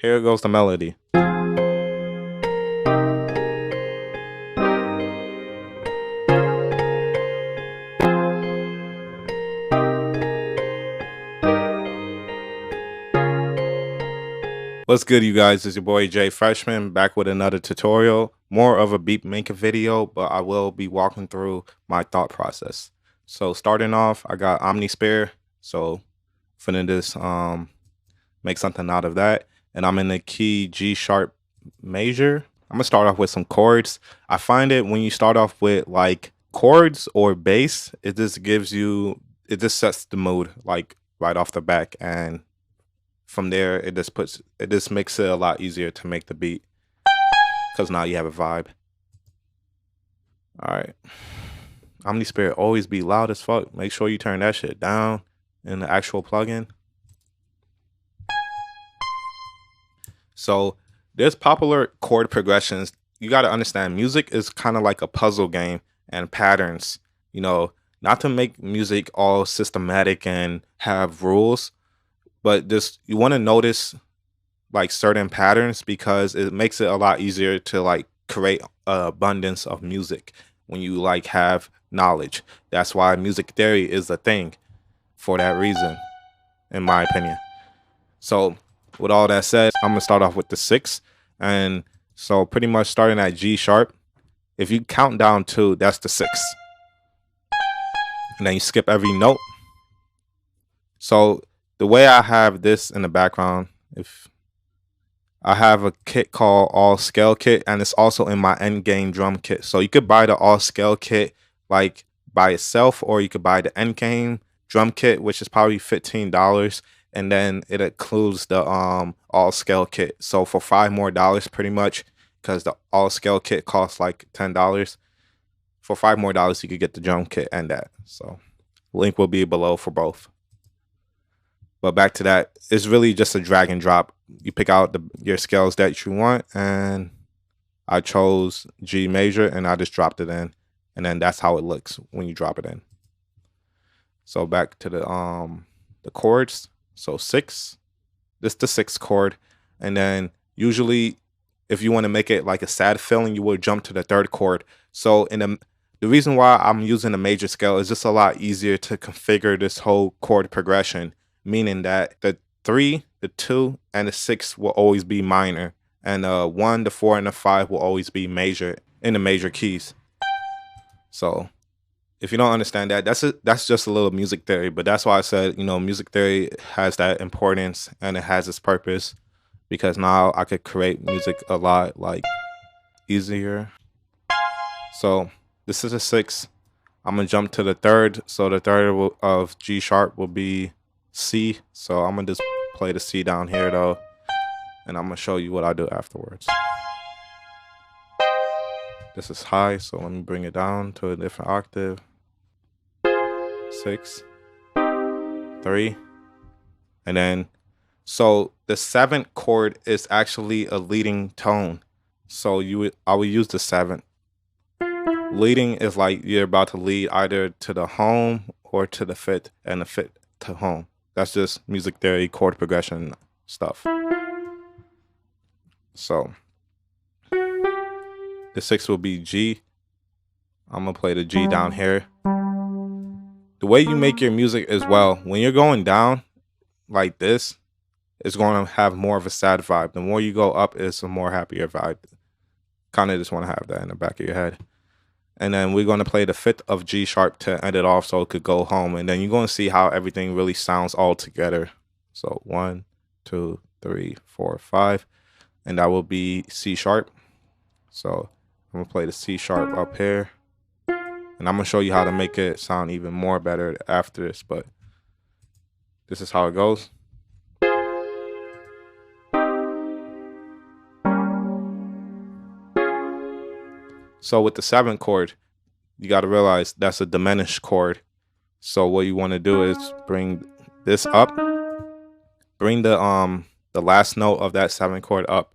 Here goes the melody. What's good, you guys? It's your boy Jay Freshman back with another tutorial. More of a beat maker video, but I will be walking through my thought process. So starting off, I got Omnisphere. So finna this make something out of that. And I'm in the key G sharp major. I'm gonna start off with some chords. I find it when you start off with like chords or bass, it just sets the mood like right off the back, and from there it just makes it a lot easier to make the beat because now you have a vibe. All right, Omnisphere always be loud as fuck. Make sure you turn that shit down in the actual plugin. So there's popular chord progressions. You got to understand, music is kind of like a puzzle game and patterns. You know, not to make music all systematic and have rules, but just you want to notice like certain patterns because it makes it a lot easier to like create an abundance of music when you like have knowledge. That's why music theory is a thing for that reason, in my opinion. So with all that said, I'm gonna start off with the 6, and so pretty much starting at G sharp. If you count down 2, that's the 6, and then you skip every note. So the way I have this in the background, if I have a kit called All Scale Kit, and it's also in my Endgame drum kit. So you could buy the All Scale Kit like by itself, or you could buy the Endgame drum kit, which is probably $15, and then it includes the All Scale Kit. So for $5 more, pretty much, because the All Scale Kit costs like $10. For $5 more, you could get the drum kit and that. So link will be below for both. But back to that, it's really just a drag and drop. You pick out your scales that you want, and I chose G major, and I just dropped it in, and then that's how it looks when you drop it in. So back to the chords. So 6, this is the 6th chord, and then usually if you want to make it like a sad feeling, you would jump to the 3rd chord. So the reason why I'm using the major scale is just a lot easier to configure this whole chord progression, meaning that the 3, the 2, and the 6 will always be minor, and the 1, the 4, and the 5 will always be major in the major keys. So if you don't understand that, that's just a little music theory, but that's why I said, you know, music theory has that importance and it has its purpose, because now I could create music a lot like easier. So this is a 6. I'm gonna jump to the 3rd. So the 3rd of G sharp will be C. So I'm gonna just play the C down here though, and I'm gonna show you what I do afterwards. This is high, so let me bring it down to a different octave. 6, 3, and then so the 7th chord is actually a leading tone. So I would use the 7th. Leading is like you're about to lead either to the home or to the 5th, and the 5th to home. That's just music theory, chord progression stuff. So the 6 will be G. I'm gonna play the G down here. The way you make your music as well, when you're going down like this, it's going to have more of a sad vibe. The more you go up, it's a more happier vibe. Kind of just want to have that in the back of your head. And then we're going to play the 5th of G sharp to end it off so it could go home. And then you're going to see how everything really sounds all together. So 1, 2, 3, 4, 5. And that will be C sharp. So I'm going to play the C sharp up here. And I'm going to show you how to make it sound even more better after this. But this is how it goes. So with the 7th chord, you got to realize that's a diminished chord. So what you want to do is bring this up. Bring the last note of that 7th chord up.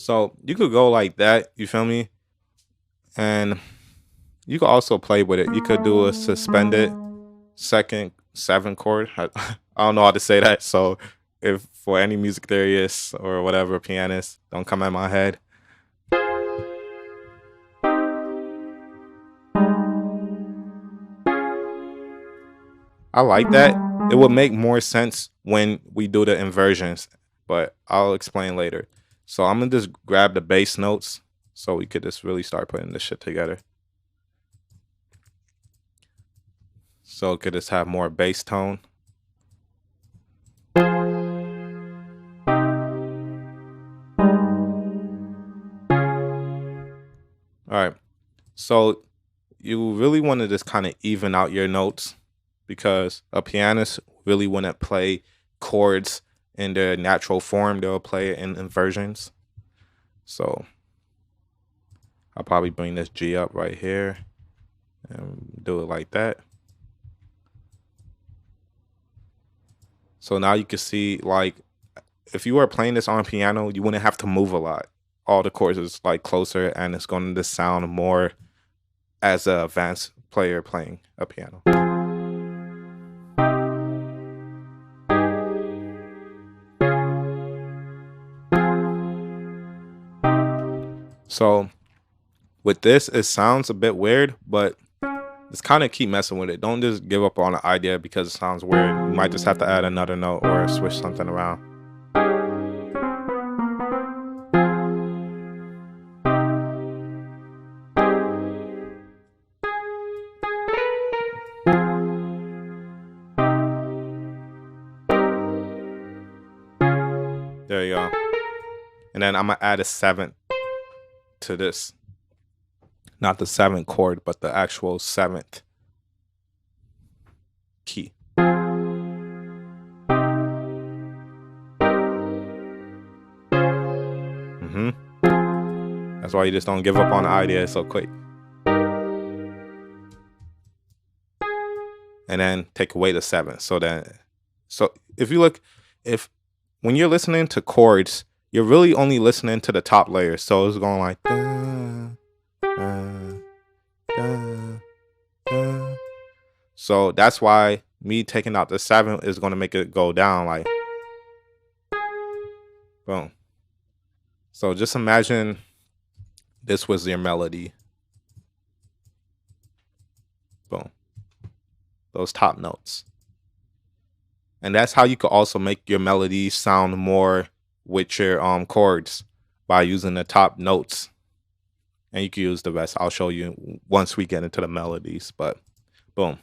So you could go like that, you feel me? And you could also play with it. You could do a suspended second 7 chord. I don't know how to say that. So if for any music theorists or whatever pianists, don't come at my head. I like that. It would make more sense when we do the inversions, but I'll explain later. So I'm gonna just grab the bass notes so we could just really start putting this shit together. So it could just have more bass tone. All right. So you really want to just kind of even out your notes because a pianist really wouldn't play chords in their natural form. They'll play it in inversions. So I'll probably bring this G up right here and do it like that. So now you can see, like, if you were playing this on piano, you wouldn't have to move a lot. All the chords is like closer and it's going to sound more as an advanced player playing a piano. So with this, it sounds a bit weird, but just kind of keep messing with it. Don't just give up on an idea because it sounds weird. You might just have to add another note or switch something around. There you go. And then I'm gonna add a 7th to this. Not the 7th chord, but the actual 7th key. That's why you just don't give up on the idea so quick. And then take away the 7th. So if you look, when you're listening to chords, you're really only listening to the top layers. So it's going like so that's why me taking out the 7th is going to make it go down like boom. So just imagine this was your melody. Boom. Those top notes. And that's how you could also make your melody sound more with your chords by using the top notes. And you can use the rest. I'll show you once we get into the melodies, but boom.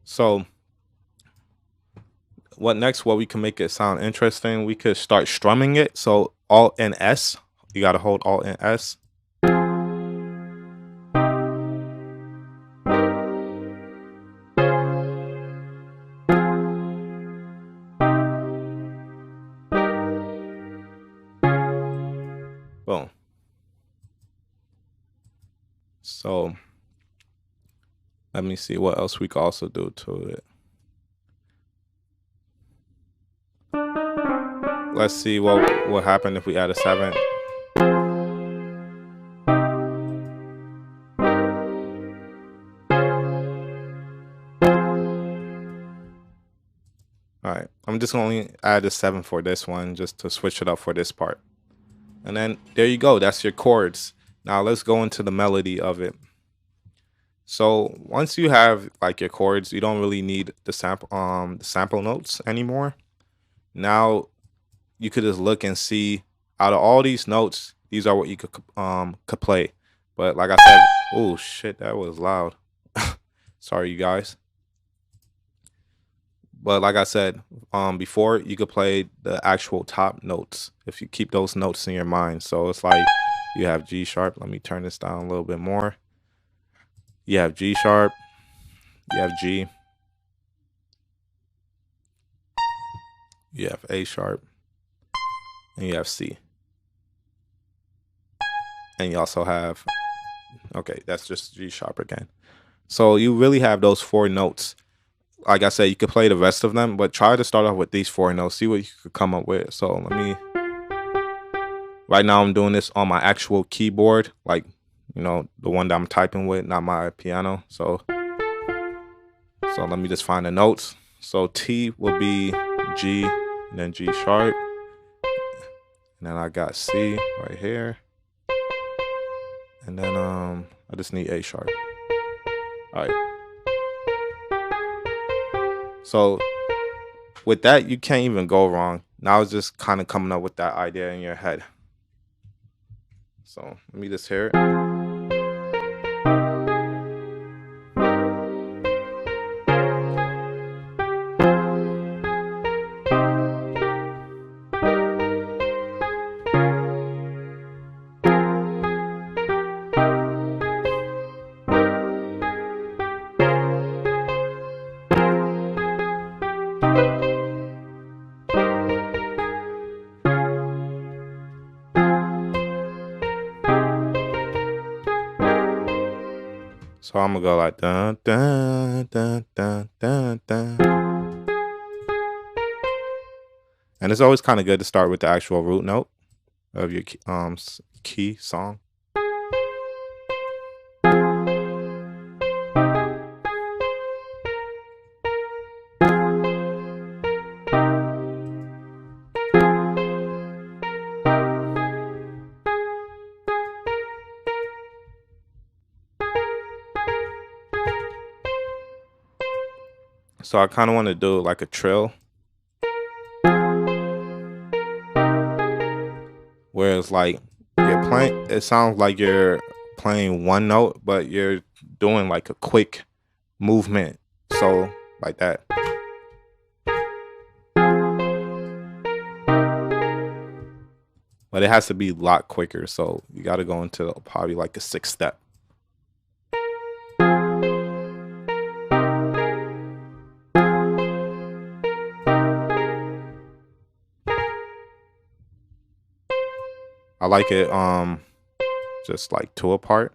So what next? What we can make it sound interesting, we could start strumming it. So Alt and S. You gotta hold Alt and S. Boom. So let me see what else we could also do to it. Let's see what happened if we add a 7. All right, I'm just going to add a 7 for this one just to switch it up for this part. And then there you go. That's your chords. Now let's go into the melody of it. So once you have like your chords, you don't really need the sample notes anymore. Now you could just look and see out of all these notes, these are what you could play. But like I said, oh shit, that was loud. Sorry, you guys. But like I said, before, you could play the actual top notes if you keep those notes in your mind. So it's like you have G sharp. Let me turn this down a little bit more. You have G sharp. You have G. You have A sharp. And you have C. And you also have, okay, that's just G sharp again. So you really have those 4 notes. like I said, you could play the rest of them, but try to start off with these 4 notes. See what you could come up with. So let me. Right now, I'm doing this on my actual keyboard, like the one that I'm typing with, not my piano. So let me just find the notes. So T will be G, and then G sharp, and then I got C right here, and then I just need A sharp. All right. So with that, you can't even go wrong. Now it's just kind of coming up with that idea in your head. So let me just hear it. So I'm gonna go like dun dun dun dun dun dun. And it's always kind of good to start with the actual root note of your key song. So I kind of want to do like a trill, where it's like you're playing. It sounds like you're playing one note, but you're doing like a quick movement. So like that. But it has to be a lot quicker. So you got to go into probably like a 6th step. I like it just like 2 apart.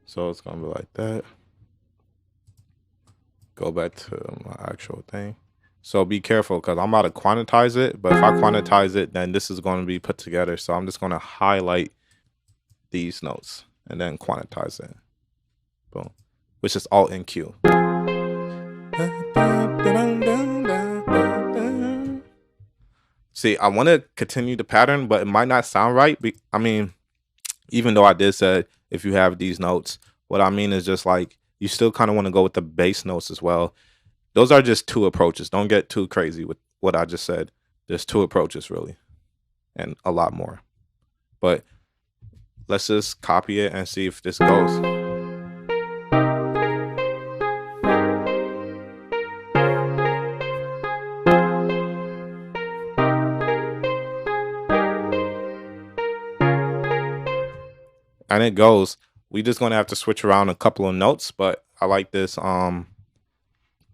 So it's gonna be like that. Go back to my actual thing. So be careful because I'm about to quantize it, but if I quantize it, then this is going to be put together. So I'm just going to highlight these notes and then quantize it. Boom. Which is Alt and Q. See, I want to continue the pattern, but it might not sound right. I mean, even though I did say if you have these notes, what I mean is just like you still kind of want to go with the bass notes as well. Those are just 2 approaches. Don't get too crazy with what I just said. There's 2 approaches really, and a lot more. But let's just copy it and see if this goes. And it goes. We just gonna have to switch around a couple of notes, but I like this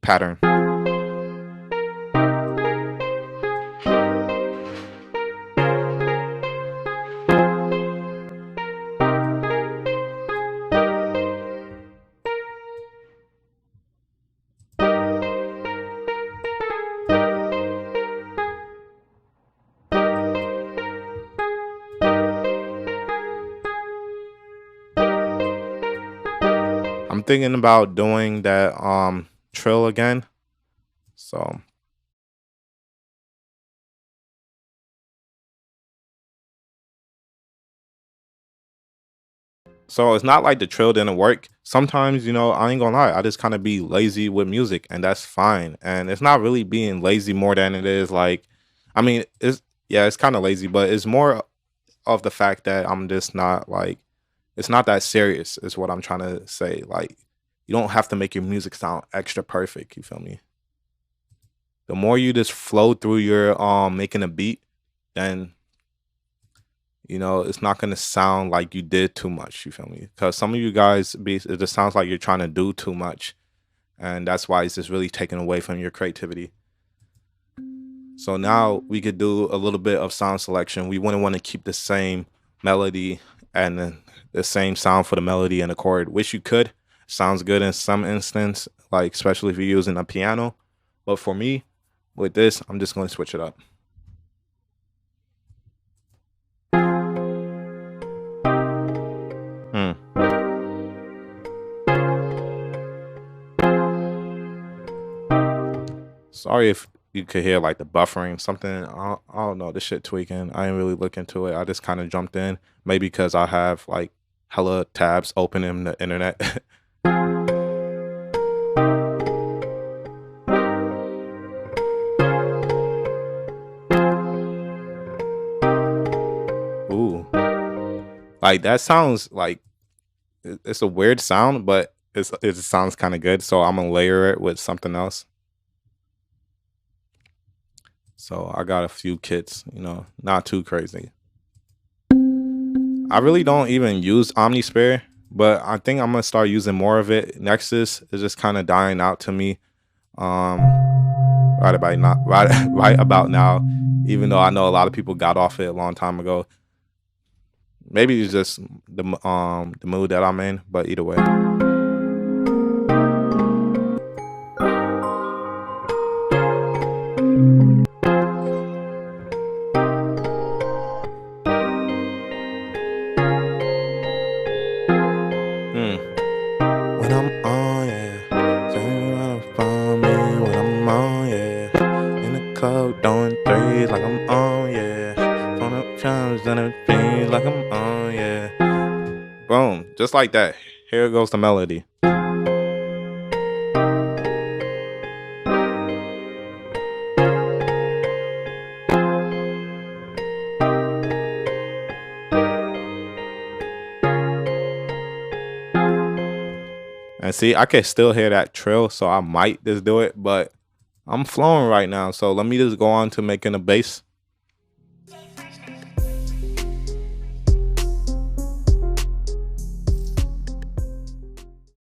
pattern. I'm thinking about doing that trill again. So it's not like the trill didn't work. Sometimes, I ain't gonna lie, I just kind of be lazy with music, and that's fine. And it's not really being lazy more than it is like, I mean, it's kind of lazy, but it's more of the fact that I'm just not like, it's not that serious, is what I'm trying to say. Like, you don't have to make your music sound extra perfect. You feel me? The more you just flow through your making a beat, then it's not gonna sound like you did too much. You feel me? Because some of you guys, it just sounds like you're trying to do too much, and that's why it's just really taken away from your creativity. So now we could do a little bit of sound selection. We wouldn't want to keep the same melody and then the same sound for the melody and the chord, which you could. Sounds good in some instance, like especially if you're using a piano. But for me, with this, I'm just going to switch it up. Hmm. Sorry if you could hear like the buffering, something. I don't know. This shit tweaking. I ain't really look into it. I just kind of jumped in, maybe because I have like hella tabs open in the internet. Ooh, like that sounds like it's a weird sound, but it sounds kind of good. So I'm gonna layer it with something else. So I got a few kits, not too crazy. I really don't even use Omnisphere, but I think I'm gonna start using more of it. Nexus is just kind of dying out to me. Um, right about not right right about now, even though I know a lot of people got off it a long time ago. Maybe it's just the mood that I'm in, but either way. Hmm. When I'm on, yeah. Turn around for me when I'm on, yeah. In the club, doing threes like I'm on, yeah. Phone up chimes and it feels like I'm on, yeah. Boom. Just like that. Here goes the melody. And see, I can still hear that trill, so I might just do it, but I'm flowing right now. So let me just go on to making a bass.